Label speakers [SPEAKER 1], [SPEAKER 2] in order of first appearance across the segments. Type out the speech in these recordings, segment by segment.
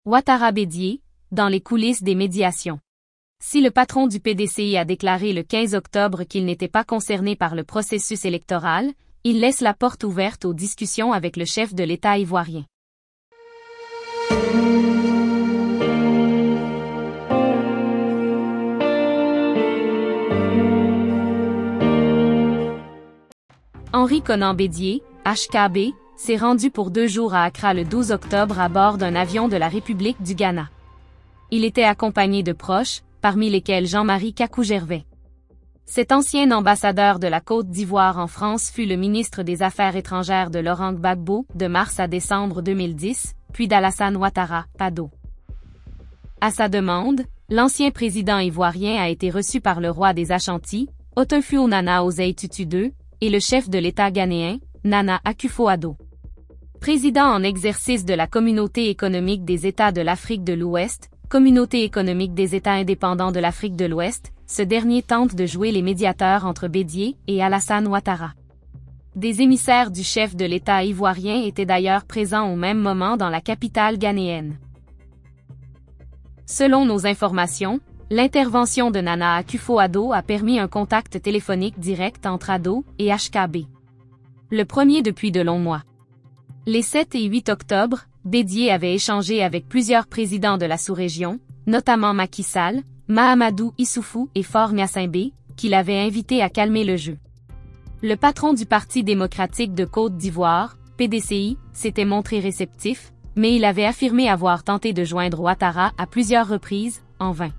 [SPEAKER 1] Ouattara Bédié, dans les coulisses des médiations. Si le patron du PDCI a déclaré le 15 octobre qu'il n'était pas concerné par le processus électoral, il laisse la porte ouverte aux discussions avec le chef de l'État ivoirien. Henri Konan Bédié, HKB, s'est rendu pour 2 jours à Accra le 12 octobre à bord d'un avion de la République du Ghana. Il était accompagné de proches, parmi lesquels Jean-Marie Kakou-Gervais. Cet ancien ambassadeur de la Côte d'Ivoire en France fut le ministre des Affaires étrangères de Laurent Gbagbo de mars à décembre 2010, puis d'Alassane Ouattara, PADO. À sa demande, l'ancien président ivoirien a été reçu par le roi des Ashanti, Otunfuo Nana Osei Tutu II, et le chef de l'État ghanéen, Nana Akufo-Addo. Président en exercice de la Communauté économique des États de l'Afrique de l'Ouest, Communauté économique des États indépendants de l'Afrique de l'Ouest, ce dernier tente de jouer les médiateurs entre Bédié et Alassane Ouattara. Des émissaires du chef de l'État ivoirien étaient d'ailleurs présents au même moment dans la capitale ghanéenne. Selon nos informations, l'intervention de Nana Akufo-Addo a permis un contact téléphonique direct entre Addo et HKB. Le premier depuis de longs mois. Les 7 et 8 octobre, Bédié avait échangé avec plusieurs présidents de la sous-région, notamment Macky Sall, Mahamadou Issoufou et Faure Gnassingbé, qui l'avaient invité à calmer le jeu. Le patron du Parti démocratique de Côte d'Ivoire, PDCI, s'était montré réceptif, mais il avait affirmé avoir tenté de joindre Ouattara à plusieurs reprises, en vain.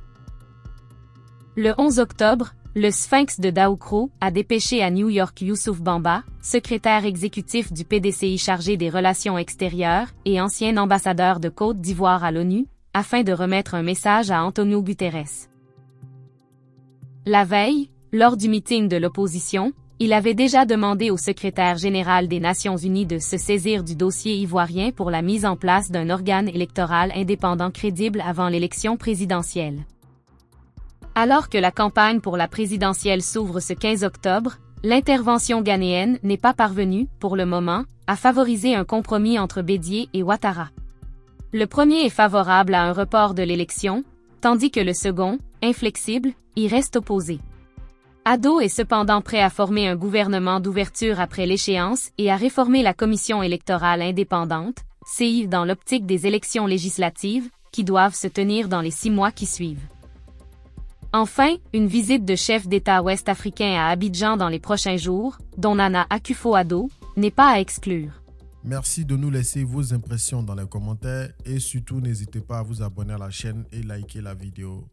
[SPEAKER 1] Le 11 octobre, le Sphinx de Daoukro a dépêché à New York Youssouf Bamba, secrétaire exécutif du PDCI chargé des relations extérieures et ancien ambassadeur de Côte d'Ivoire à l'ONU, afin de remettre un message à Antonio Guterres. La veille, lors du meeting de l'opposition, il avait déjà demandé au secrétaire général des Nations Unies de se saisir du dossier ivoirien pour la mise en place d'un organe électoral indépendant crédible avant l'élection présidentielle. Alors que la campagne pour la présidentielle s'ouvre ce 15 octobre, l'intervention ghanéenne n'est pas parvenue, pour le moment, à favoriser un compromis entre Bédié et Ouattara. Le premier est favorable à un report de l'élection, tandis que le second, inflexible, y reste opposé. Addo est cependant prêt à former un gouvernement d'ouverture après l'échéance et à réformer la commission électorale indépendante, CI, dans l'optique des élections législatives, qui doivent se tenir dans les 6 mois qui suivent. Enfin, une visite de chef d'État ouest-africain à Abidjan dans les prochains jours, dont Nana Akufo-Addo, n'est pas à exclure.
[SPEAKER 2] Merci de nous laisser vos impressions dans les commentaires et surtout n'hésitez pas à vous abonner à la chaîne et liker la vidéo.